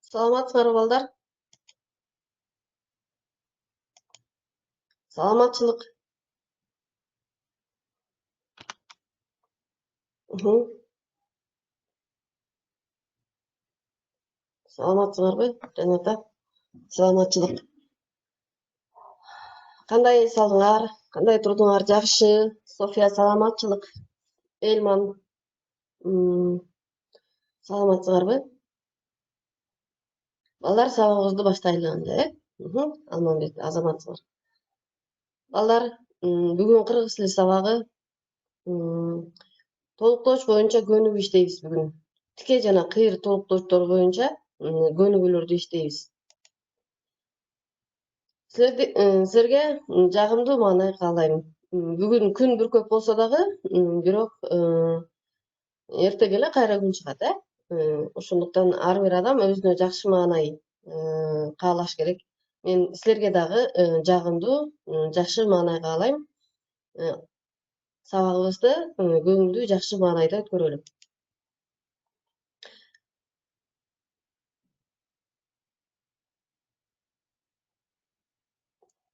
Саламатсыңарбы балдар? Саламатчылык. Саламатсыңарбы, Рената? Саламатчылык. Кандай салдыңар? Кандай турдуңар? Жакшы. София саламатчылык. Элман саламатсыңарбы? Балдар сабагыбызды баштайлы анда, Алманбек, азаматсыңар. Балдар, бүгүн кыргыз тили сабагы толуктооч боюнча көнүгүү иштейбиз бүгүн. Тике жана кыйыр толуктоочтор боюнча көнүгүүлөрдү иштейбиз. Силерге жагымдуу маанай каалайм. Бүгүн күн бүркөп болсо дагы, бирок эртең эле кайра күн чыгат, Ошондуктан ар бир адам өзүнө жакшы маанай каалаш керек. Мен силерге дагы жагымдуу, жакшы маанай каалайм. Сабагыбызды көңүлдүү, жакшы маанайда өткөрөлү.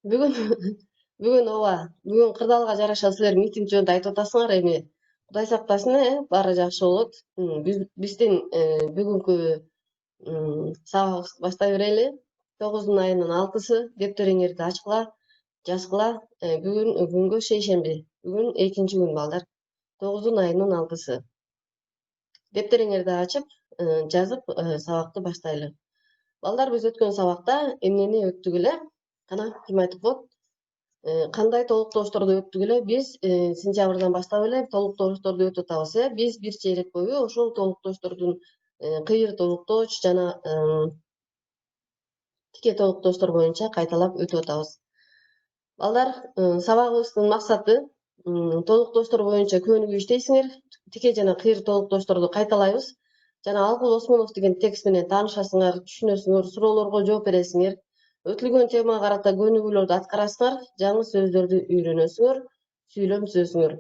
Бүгүн ооба, бүгүн кырдаалга жараша силер митинг жөнүндө айтып атасыңар, эми Кудай сактасын, баары жакшы болот. Биздин бүгүнкү сабагыбызды баштай берели. 9 айынын 6-сы дептериңерди ачкыла, жазгыла. Бүгүн күнгө шейшемби. Бүгүн 2-күн балдар. 9 айынын 6-сы. Дептериңерди ачып, жазып сабакты баштайлы. Балдар, биз өткөн сабакта эмнени өттүк эле? Кана ким айтып болот? Кандай толуктоошторду өттүк эле? Биз сентябрдан баштап эле толуктоошторду өтүп атабыз, Биз бир чейрек бою ошол толуктооштордун кыйыр толуктооч жана тике толуктооштор боюнча кайталап өтүп атабыз. Балдар, сабагыбыздын максаты толуктооштор боюнча көнүгүү иштейсиңер, тике жана кыйыр толуктоошторду кайталайбыз. Жана Алкул Осмонов деген текст менен таанышасыңар, түшүнөсүңөр, суроолорго жооп бересиңер. Өтүлгөн темага карата көнүгүүлөрдү аткарасыңар, жаңы сөздөрдү үйрөнөсүңөр, сүйлөм түзөсүңөр.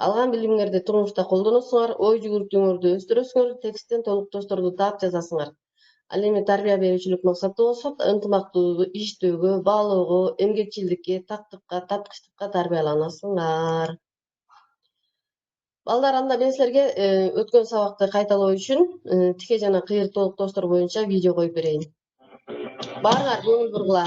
Алган билимиңерди турмушта колдоносуңар, ой жүгүртүүңөрдү өстүрөсүңөр, тексттен толуктоошторду таап жазасыңар. Ал эми тарбия берүүчүлүк максаты болсо, ынтымактуулукту иштөөгө, баалоого, эмгекчилдикке, тактыкка, таткычтыкка тарбияланасыңар. Балдар, анда мен силерге өткөн сабакты кайталоо үчүн тике жана кыйыр толуктооштор боюнча видео коюп берейин. Баарыңар көңүл бургула.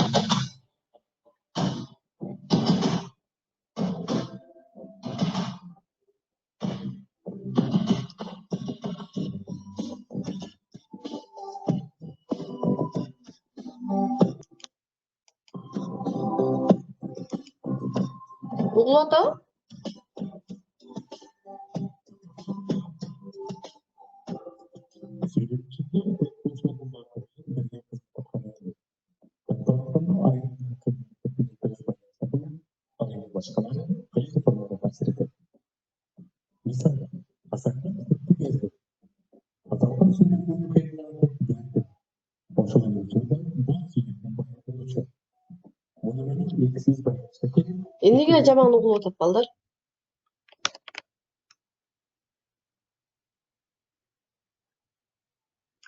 Угулуп атабы? Эмнеге жаман угулуп атат балдар?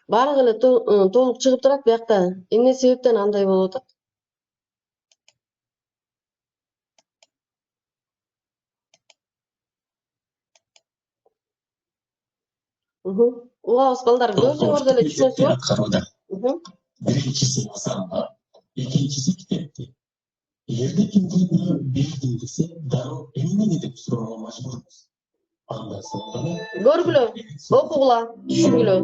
Баардыгы эле толук чыгып турат биякта. Эмне себептен андай болуп атат? Угабыз балдар, көрсөңөр деле түшүнөсүңөр. Birincisi masanda, ikincisi kitaptı. İleride kimdir bir bilgisi darı emin edip sormaya majburuz. Ondan sonra Көргүлө, окугула, түшүнгүлө.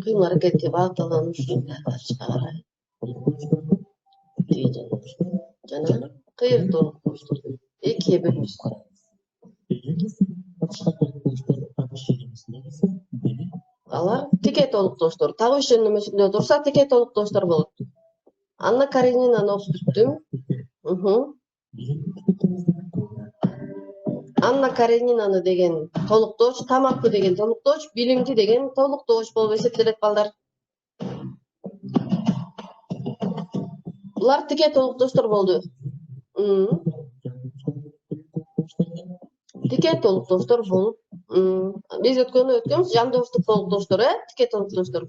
Кыйм аракетке багытталган ушунча карай. Жана кыйыр толуктооштор. Экиге бөлөбүз. Алар тике толуктооштор. Табыш жөнөмөсүндө турса, тике толуктооштор болот. Анна Каренинаны окуп бүттүм. Анна Каренинаны деген толуктооч, тамакы деген толуктооч, билимди деген толуктооч болуп эсептелет балдар. Булар тике толуктооштор болду. Тике толуктооштор болуп, биз өткөнбүз жандооштук толуктооштор, тике толуктооштор.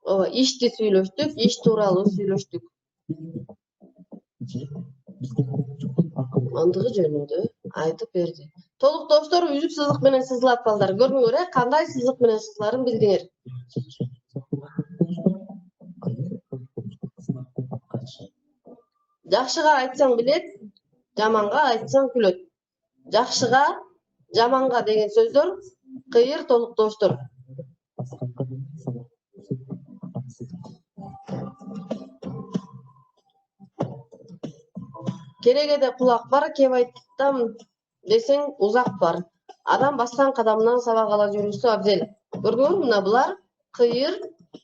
Ооба, ишти сүйлөштүк, иш тууралуу сүйлөштүк. Андыгы жөнүндө айтып берди. Толуктооштор үзүк сызык менен сызылат балдар. Көрдүңөр, кандай сызык менен сызыларын билдиңер. Жакшыга айтсаң билет, жаманга айтсаң күлөт. Жакшыга, жаманга деген сөздөр кыйыр толуктооштор. Керегеде кулак бар, кеп айтам десең узак бар. Адам баскан кадамынан сабак ала жүрүүсү абзел. Көрдүңөр, мына булар кыйыр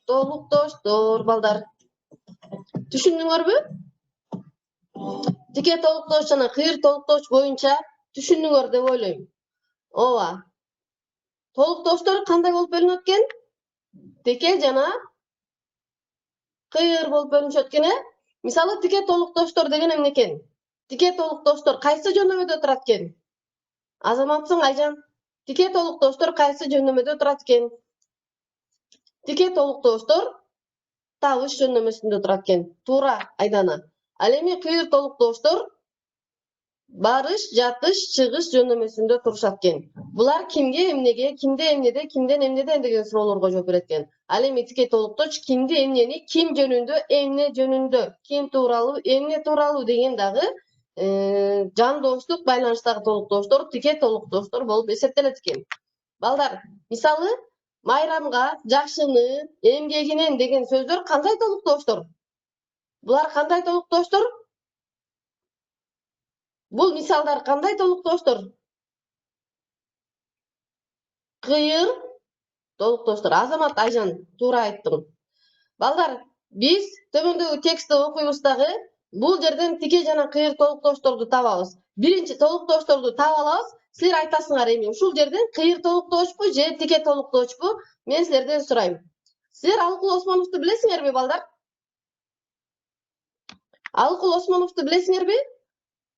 толуктооштор балдар. Түшүндүңөрбү? Тике толуктооч жана кыйыр толуктооч боюнча түшүндүңөр деп ойлойм. Ооба. Толуктооштор кандай болуп бөлүнөт экен? Тике жана кыйыр болуп бөлүнүшөт экен, Мисалы, тике толуктооштор деген эмне экен? Тике толуктооштор кайсы жөнөмөдө турат экен? Азаматсың Айжан. Тике толуктооштор кайсы жөнөмөдө турат экен? Тике толуктооштор табыш жөнөмөсүндө турат экен. Туура, Айдана. Ал эми кыйыр толуктооштор барыш, жатыш, чыгыш жөнөмөсүндө турушат экен. Булар кимге, эмнеге, кимде, эмнеде, кимден, эмнеден деген суроолорго жооп берет экен. Ал эми тике толуктооч кимди, эмнени, ким жөнүндө, эмне жөнүндө, ким тууралуу, эмне тууралуу деген дагы жандооштук байланыштагы толуктооштор тике толуктооштор болуп эсептелет экен. Балдар, мисалы, майрамга, жакшыны, эмгегинен деген сөздөр кандай толуктооштор? Булар кандай толуктооштор? Бул мисалдар кандай толуктооштор? Кыйыр толуктооштор. Азамат Айжан, туура айттың. Балдар, биз төмөндөгү текстти окуйбуз дагы бул жерден тике жана кыйыр толуктоошторду табабыз. Биринчи толуктоошторду таап алабыз. Силер айтасыңар эми ушул жерден кыйыр толуктоочпу же тике толуктоочпу? Мен силерден сурайм. Силер Алыкул Осмоновду билесиңерби, балдар? Алыкул Осмоновду билесиңерби?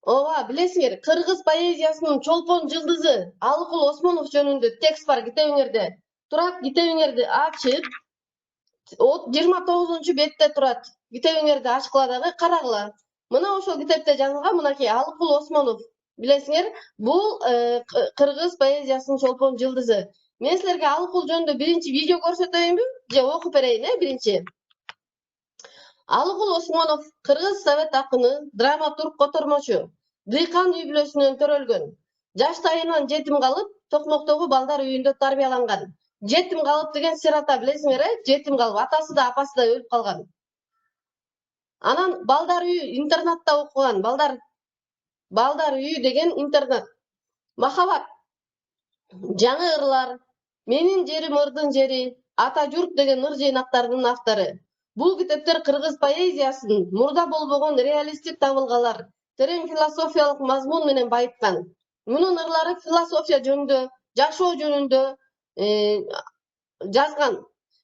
Ооба, билесиңер. Кыргыз поэзиясынын чолпон жылдызы Алыкул Осмонов жөнүндө текст бар китебиңерде. Турат, китебиңерди ачып, 29 бетте турат. Китебиңерди ачкыла дагы карагыла. Мына ошол китепте жазылган мынакей Алыкул Осмонов. Билесиңер, бул кыргыз поэзиясынын чолпон жылдызы. Мен силерге Алыкул жөнүндө биринчи видео көрсөтөйүнбү? Же окуп берейин, биринчи. Алыкул Осмонов кыргыз совет акыны, драматург, котормочу. Дыйкан үй бүлөсүнөн төрөлгөн. Жаштайынан жетим калып, Токмоктогу балдар үйүндө тарбияланган. Жетим калып деген сирата билесиңер, жетим калып, атасы да апасы да өлүп калган. Анан балдар үйү интернатта окуган, балдар үйү деген интернат. Махабат, жаңы ырлар, менин жерим ырдын жери, ата журт деген ыр жыйнактардын автору. Бул китептер кыргыз поэзиясын мурда болбогон реалисттик табылгалар, терең философиялык мазмун менен байыткан. Мунун ырлары философия жөнүндө, жашоо жөнүндө жазган.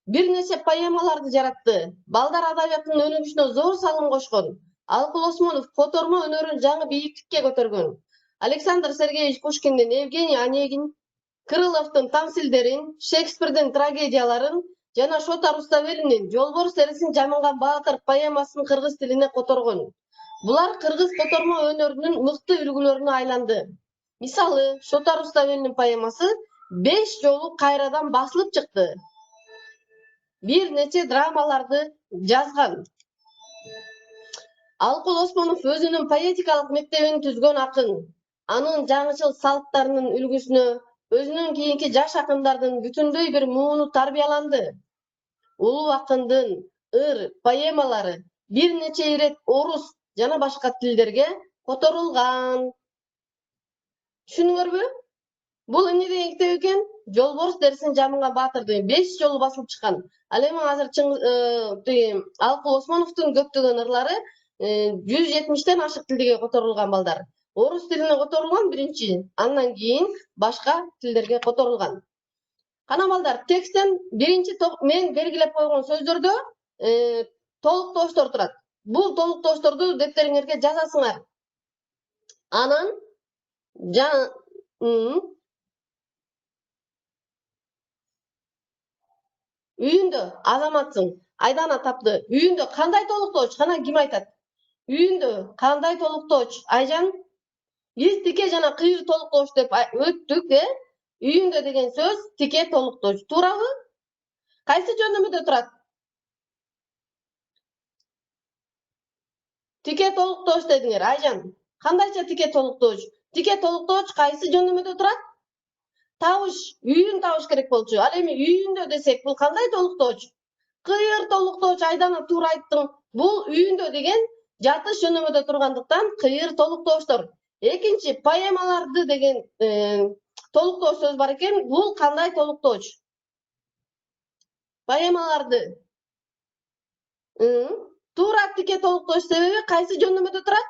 Бир нече поэмаларды жаратты. Балдар адабиятынын өнүгүшүнө зор салым кошкон. Алыкул Осмонов котормо өнөрүн жаңы бийиктикке көтөргөн. Александр Сергеевич Пушкиндин Евгений Онегин, Крыловдун тамсилдерин, Шекспирдин трагедияларын жана Шота Руставелинин Жолборс терисин жамынган баатыр поэмасын кыргыз тилине которгон. Булар кыргыз котормо өнөрүнүн мыкты үлгүлөрүнө айланды. Мисалы, Шота Руставелинин поэмасы 5 жолу кайрадан басылып чыкты. Бир нече драмаларды жазган. Алыкул Осмонов өзүнүн поэтикалык мектебин түзгөн акын. Анын жаңычыл салттарынын үлгүсүнө өзүнүн кийинки жаш акындардын бүтүндөй бир мууну тарбияланды. Улуу акындын ыр, поэмалары бир нече ирет орус жана башка тилдерге которулган. Түшүндүңөрбү? Бул эмне деген китеп экен? Жолборс терисин жамынган баатырды 5 жолу басылып чыккан. Ал эми азыр Алыкул Осмоновдун көптөгөн ырлары 170тен ашык тилге которулган балдар. Орус тилине которулган биринчи, андан кийин башка тилдерге которулган. Кана балдар, тексттен биринчи мен белгилеп койгон сөздөрдө толуктооштор турат. Бул толуктоошторду дептериңерге жазасыңар. Анан үйүндө азаматсың, Айдана тапты. Үйүндө кандай толуктооч? Кана ким айтат? Үйүндө кандай толуктооч? Айжан, биз тике жана кыйыр толуктооч деп өттүк, Үйүндө деген сөз тике толуктооч. Туурабы? Кайсы жөнөмүдө турат? Тике толуктооч дедиңер, Айжан. Кандайча тике толуктооч? Тике толуктооч кайсы жөнөмүдө турат? Табыш, үйүн табыш керек болчу. Ал эми үйүндө десек, бул кандай толуктооч? Кыйыр толуктооч, Айдана туура айттың. Бул үйүндө деген жатыш жөнөмүдө тургандыктан кыйыр толуктооштор. Экинчи, поэмаларды деген толуктооч сөз бар экен. Бул кандай толуктооч? Поэмаларды. Туура тике толуктооч, себеби кайсы жөнөмүдө турат?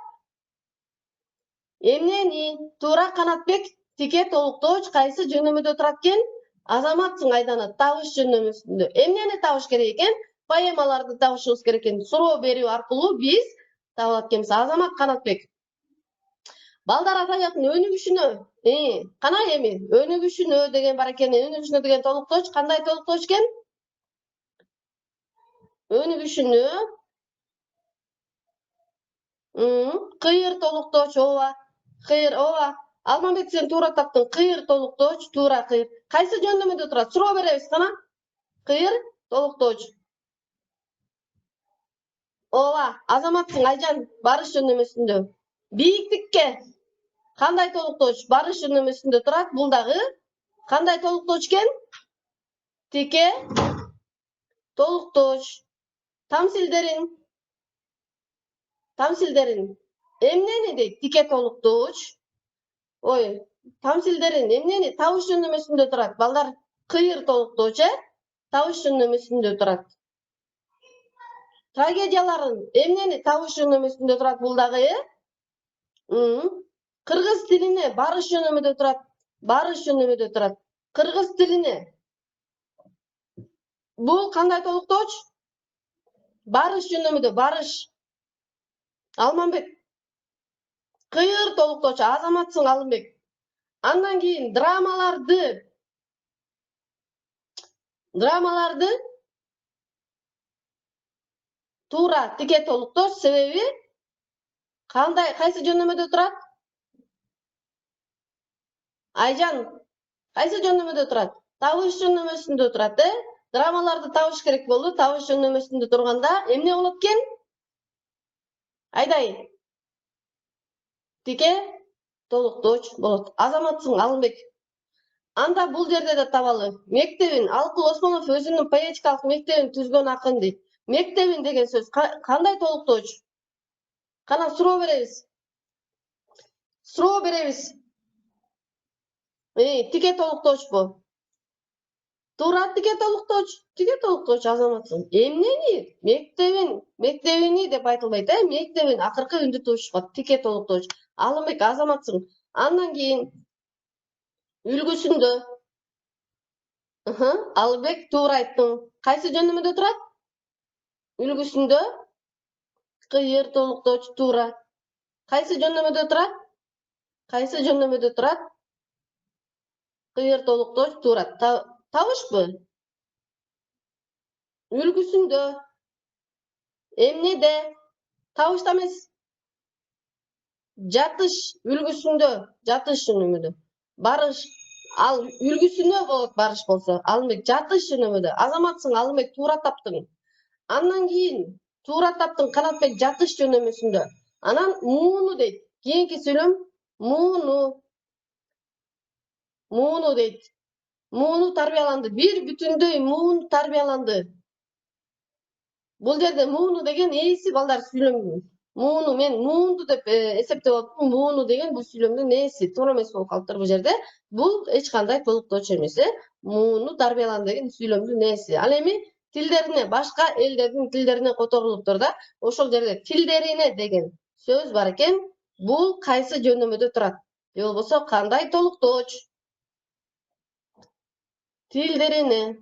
Эмнени? Туура, Канатбек. Тике толуктооч кайсы жөнөмүдө турат экен? Азаматсың, Айдана, табыш жөнөмүсүндө. Эмнени табыш керек экен? Поэмаларды табышыбыз керек экен. Суроо берүү аркылуу биз таба алат экенбиз. Азамат, Канатбек. Балдар атайатын өнүгүшүнө. Кана эми өнүгүшүнө деген бар экен. Өнүгүшүнө деген толуктооч кандай толуктооч экен? Өнүгүшүнө кыйыр толуктооч, ооба. Кыйыр, ооба. Алмамбет, сен туура таптың. Кыйыр толуктооч, туура, кыйыр. Кайсы жөнөмүдө турат? Суроо беребиз, кана. Кыйыр толуктооч. Ооба, азаматсың, Айжан, барыш жөнөмүсүндө. Бийиктикке кандай толуктооч? Барыш жөнөмүсүндө турат. Бул дагы кандай толуктооч экен? Тике толуктооч. Тамсилдерин. Эмнени дейт? Тике толуктооч. Ой, тамсилдерин эмнени? Табыш жөнөмүсүндө турат. Балдар, кыйыр толуктооч, табыш жөнөмүсүндө турат. Трагедияларын эмнени? Табыш жөнөмүсүндө турат. Бул дагы кыргыз тилине барыш жөнөмүдө турат. Барыш жөнөмүдө турат. Кыргыз тилине. Бул кандай толуктооч? Барыш жөнөмүдө, барыш. Алмамбет. Кыйыр толуктооч, азаматсың, Алымбек. Андан кийин драмаларды туура тике толуктооч, себеби кайсы жөнөмүдө турат? Айжан, кайсы жөнөмүдө турат? Табыш жөнөмүсүндө турат, Драмаларды табыш керек болду. Табыш жөнөмүсүндө турганда эмне болот экен? Айдай. Тике толуктооч болот. Азаматсың, Алымбек. Анда бул жерде да табалы. Мектебин, Алкул Осмонов өзүнүн поэтикалык мектебин түзгөн акын дейт. Мектебин деген сөз кандай толуктооч? Кана суроо беребиз. Тике толуктоочпу? Туура, тике толуктооч, азаматсың. Эмнени? Мектебини деп айтылбайт, мектебин акыркы үндү туушпат. Тике толуктооч. Алымбек, азаматсың. Андан кийин үлгүсүндө. Алымбек, туура айттың. Кайсы жөнөмүдө турат? Үлгүсүндө кыйыр толуктооч, туура. Кайсы жөнөмүдө турат? Кыйыр толуктооч, туура. Табышпы? Үлгүсүндө. Эмнеде? Табышта эмес. Жатыш үлгүсүндө, жатыш жөнөмүдө. Барыш, ал үлгүсүнө болот барыш болсо. Алымбек, жатыш жөнөмүдө. Азаматсың, Алымбек, туура таптың. Андан кийин туура таптың, Канатбек, жатыш жөнөмүсүндө. Анан мууну дейт. Кийинки сүйлөм мууну дейт. Мууну тарбияланды. Бир бүтүндөй муун тарбияланды. Бул жерде мууну деген ээси, балдар, сүйлөмдүн. Мууну мен муунду деп эсептеп алыптым. Мууну деген бул сүйлөмдүн ээси. Туура эмес болуп калыптыр бул жерде. Бул эч кандай толуктооч эмес, Мууну тарбияланды деген сүйлөмдүн ээси. Ал эми тилдерине, башка элдердин тилдерине которулуптур да. Ошол жерде тилдерине деген сөз бар экен. Бул кайсы жөнөмөдө турат? Же болбосо кандай толуктооч? Тилдерине.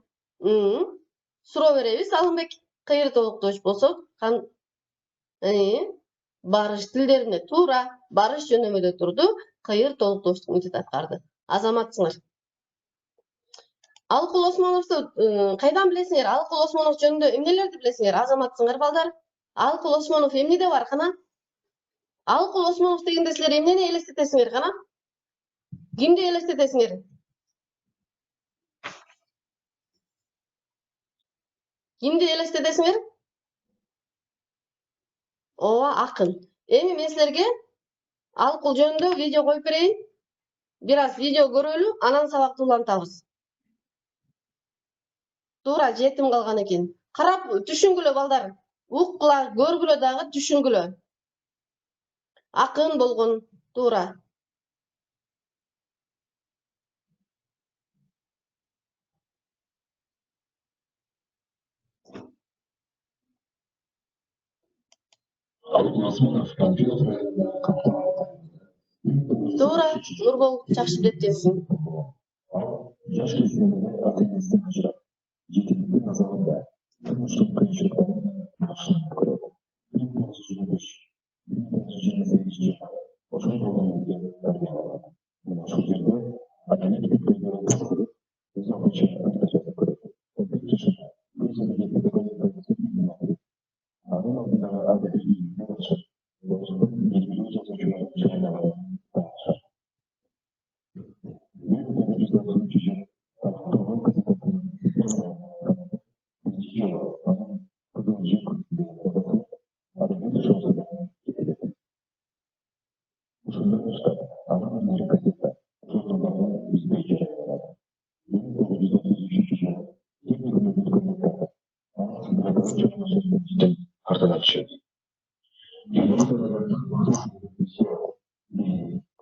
Суроо беребиз Алымбек. Кайыр толуктооч болсо, барыш тилдерине туура, барыш жөнөмөдө турду, кайыр толуктоочтук милдет аткарды. Азаматсыңар. Алкул Осмоновду кайдан билесиңер? Алкул Осмонов жөнүндө эмнелерди билесиңер? Азаматсыңар балдар. Алкул Осмонов эмнеде бар кана? Алкул Осмонов дегенде силер эмнени элестетесиңер кана? Кимди элестетесиңер? Кимди элестетесиңер? Ооба, акын. Эми мен силерге алкул жөнүндө видео коюп берейин. Бир аз видео көрөлү, анан сабакты улантабыз. Туура жетим калган экен. Карап түшүнгүлө балдар. Уккула, көргүлө дагы түшүнгүлө. Акын болгон, туура. Алыкул Осмонов компьютер Туура, Нурбол, жакшы билеттенсиң. жаш кезинде ата-энесинен ажырап, жетимдиктин азабында турмуштук кыйынчылыктарын башынан көрөт. 1925-1928 жылдары ошол болгон үйдө тарбияланат. Мына ушул жерде ата-эне мектепке кызыгып, өз акыча китеп жазып көрөт. 15 жашында көз алдына педагогика анын алдындагы адабий ийгине болушат. Болушат белгилүү жазуучулар жайлары таанышат.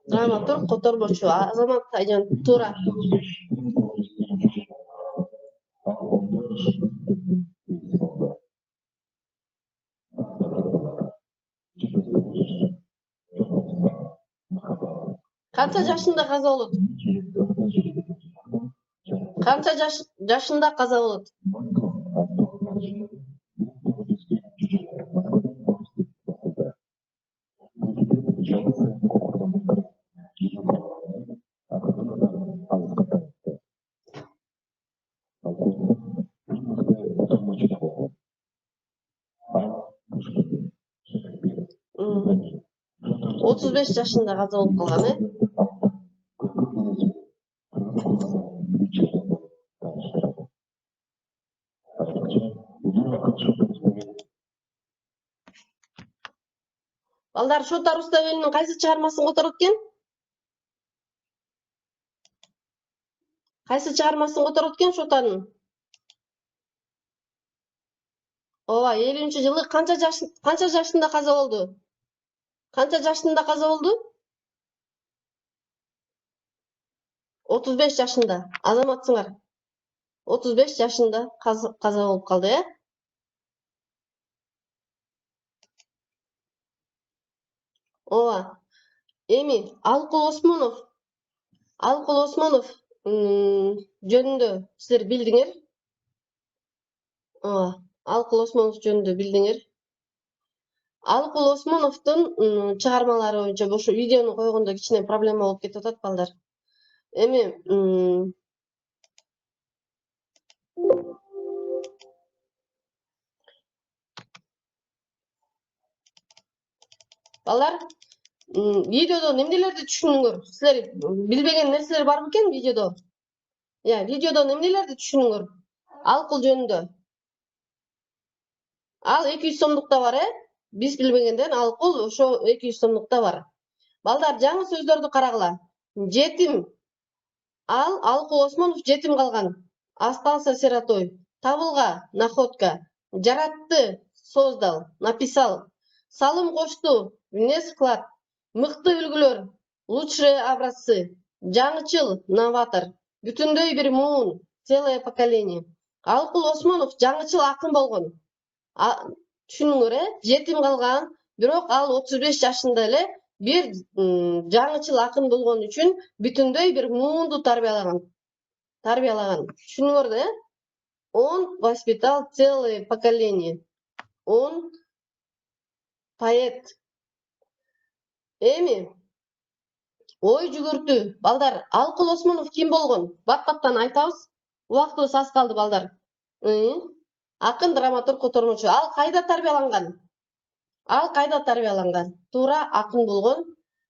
Драматург которбочу Азамат Айжан, туура. Канча жашында каза болот? Канча жашында каза болот? Otuz beş жашында каза болуп калган, Балдар, Шота Руставелинин кайсы чыгармасын которот экен? Кайсы чыгармасын которот экен Шотанын? Ооба, 50-жылы канча жашында каза болду? Канча жашында каза болду? 35 жашында. Азаматсыңар. 35 жашында каза болуп калды, Ооба. Эми Алкул Осмонов жөнүндө силер билдиңер. Ооба, Алкул Осмонов жөнүндө билдиңер. Алкул Осмоновдун чыгармалары боюнча ошо видеону койгондо кичине проблема болуп кетип атат балдар. Эми балдар, видеодон эмнелерди түшүндүңөр? Силер билбеген нерселер бар бекен видеодо? Видеодон эмнелерди түшүндүңөр? Алкул жөнүндө. Ал 200 сомдукта бар, Биз билбегенден алкул ошо 200 сомдукта бар. Балдар, жаңы сөздөрдү карагыла. Жетим. Алкул Осмонов жетим калган. Остался сиротой. Табылга, находка. Жаратты, создал, написал. Салым кошту, внес вклад. Мыкты үлгүлөр, лучшие образцы. Жаңычыл, новатор. Бүтүндөй бир муун, целое поколение. Алкул Осмонов жаңычыл акын болгон. Түшүнүңөр, жетим калган, бирок ал 35 жашында эле bir жаңычыл акын болгон үчүн бүтүндөй bir муунду тарбиялаган. Түшүнүңөр да, он воспитал целое поколение. Он поэт. Эми ой жүгүртүү балдар, Алкул Осмонов ким болгон? Бат-баттан айтабыз. Убактыбыз аз калды балдар. Акын, драматург, котормочу. Ал кайда тарбияланган? Туура акын болгон.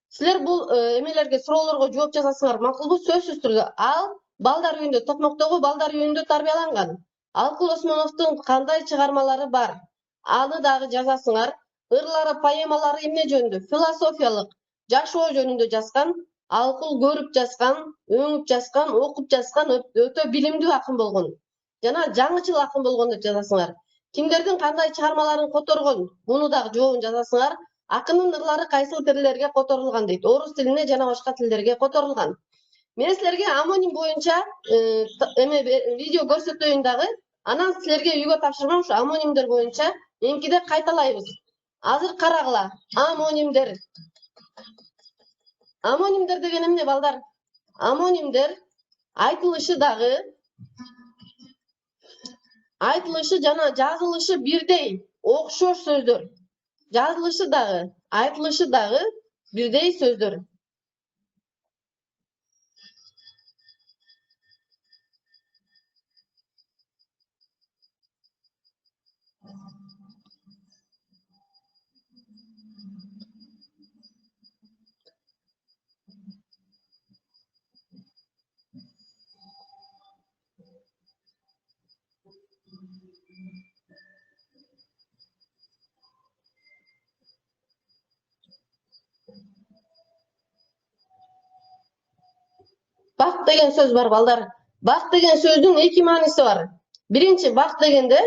Силер бул эмелерге, суроолорго жооп жазасыңар, макулбу? Сөзсүз түрдө. Ал балдар үйүндө, Токмоктогу балдар үйүндө тарбияланган. Алкул Осмоновдун кандай чыгармалары бар? Аны дагы жазасыңар. Ырлары, поэмалары эмне жөнүндө? Философиялык, жашоо жөнүндө жазган. Алкул көрүп жазган, өңүп жазган, окуп жазган, өтө билимдүү акын болгон. Жана жаңычыл акын болгон деп жазасыңар. Кимдердин кандай чыгармаларын которгон? Муну дагы жообун жазасыңар. Акынын ырлары кайсыл тилдерге которулган дейт? Орус тилине жана башка тилдерге которулган. Мен силерге амоним боюнча видео көрсөтөйүн дагы. Анан силерге үйгө тапшырмам ушу амонимдер боюнча эмкиде кайталайбыз. Азыр карагыла. Амонимдер. Амонимдер деген эмне балдар? Амонимдер айтылышы жана жазылышы бирдей, окшош сөздөр. Жазылышы дагы, айтылышы дагы бирдей сөздөр. Бак деген сөз бар балдар. Бак деген сөздүн эки мааниси бар. Биринчи, бак дегенде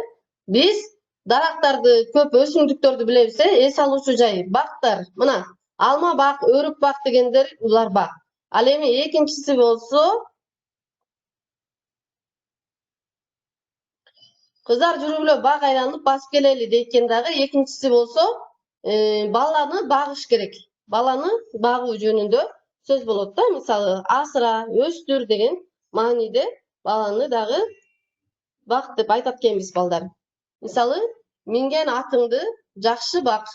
биз дарактарды, көп өсүмдүктөрдү билебиз, эс алуучу жай. Бактар, мына алма бак, өрүк бак дегендер булар бак. Ал эми экинчиси болсо, кыздар жүрүп эле бак айланып басып келели дейт дагы. Экинчиси болсо, баланы багыш керек. Баланы багуу жөнүндө сөз болот да. Мисалы, асыра, өстүр деген мааниде баланы дагы бак деп айтат экенбиз балдар. Мисалы, минген атыңды жакшы бак.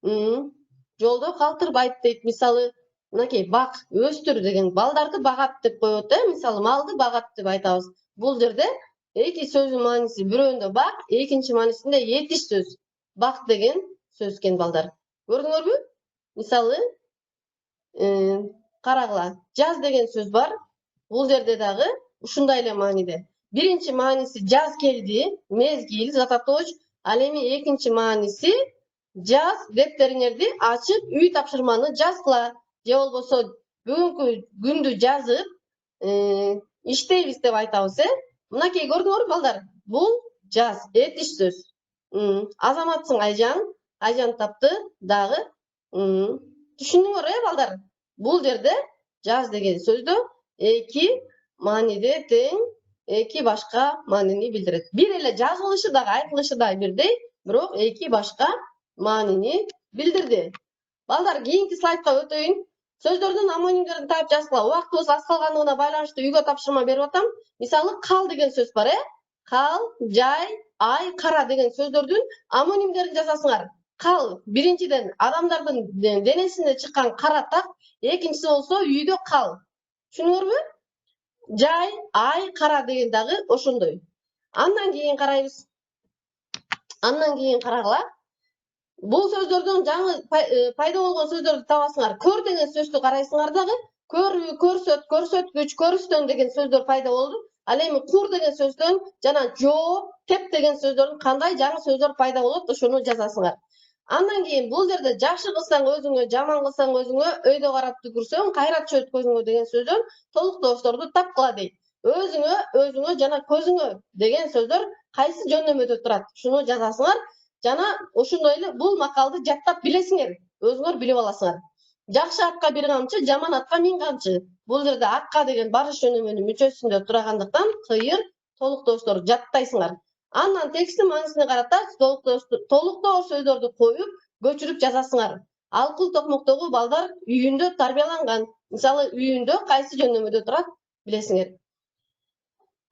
Жолдо калтырбайт дейт. Мисалы, мынакей бак, өстүр деген балдарды багат деп коет, мисалы, малды багат деп айтабыз. Бул жерде эки сөздүн мааниси, бирөөндө бак, экинчи маанисинде этиш сөз. Бак деген сөз экен балдар. Көрдүңөрбү? Мисалы, карагыла, жаз деген сөз бар. Бул жерде дагы ушундай эле мааниде. Биринчи мааниси жаз келди, мезгил, зататоч. Ал эми экинчи мааниси жаз, дептериңерди ачып, үй тапшырманы жазгыла. Же болбосо бүгүнкү күндү жазып, иштейбиз деп айтабыз, Мынакей көрдүңөрбү балдар? Бул жаз, этиш сөз. Азаматсың Айжан, Айжан тапты дагы. Түшүндүңөр, балдар? Бул жерде жаз деген сөздө эки мааниде тең, эки башка маанини билдирет. Бир эле жазылышы дагы, айтылышы дагы бирдей, бирок эки башка маанини билдирди. Балдар, кийинки слайдка өтөйүн. Сөздөрдүн амонимдерин тайып жазгыла. Убактыбыз аз калгандыгына байланыштуу үйгө тапшырма берип атам. Мисалы, кал деген сөз бар, Кал, жай, ай, кара деген сөздөрдүн амонимдерин жазасыңар. Кал, биринчиден адамдардын денесинде чыккан кара так, экинчиси болсо үйдө кал. Түшүнүңөрбү? Жай, ай, кара деген дагы ошондой. Андан кийин карайбыз. Андан кийин карагыла. Бул сөздөрдөн жаңы пайда болгон сөздөрдү табасыңар. Көр деген сөздү карайсыңар дагы. Көрүү, көрсөт, көрсөткүч, көрүстөн деген сөздөр пайда болду. Ал эми кур деген сөздөн жана жоо, кеп деген сөздөрдүн кандай жаңы сөздөр пайда болот, ошону жазасыңар. Андан кийин бул жерде жакшы кылсаң өзүңө, жаман кылсаң өзүңө, өйдө карап түкүрсөң, кайрат чөйт көзүңө деген сөздөн толуктоошторду тапкыла дейт. Өзүңө жана көзүңө деген сөздөр кайсы жөндөмөдө турат? Шуну жазасыңар. Жана ошондой эле бул макалды жаттап билесиңер, өзүңөр билип аласыңар. Жакшы атка бир камчы, жаман атка миң камчы. Бул жерде атка деген барыш жөнөмөнүн мүчөсүндө тургандыктан кыйыр толуктоошторду жаттайсыңар. Андан текстин маанисине карата толуктоош сөздөрдү коюп, көчүрүп жазасыңар. Ал кыз токмоктогу балдар үйүндө тарбияланган. Мисалы үйүндө кайсы жөндөмөдө турат билесиңер.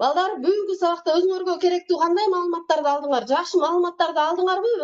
Балдар бүгүнкү сабакта өзүңөргө керектүү кандай маалыматтарды алдыңар? Жакшы маалыматтарды алдыңарбы?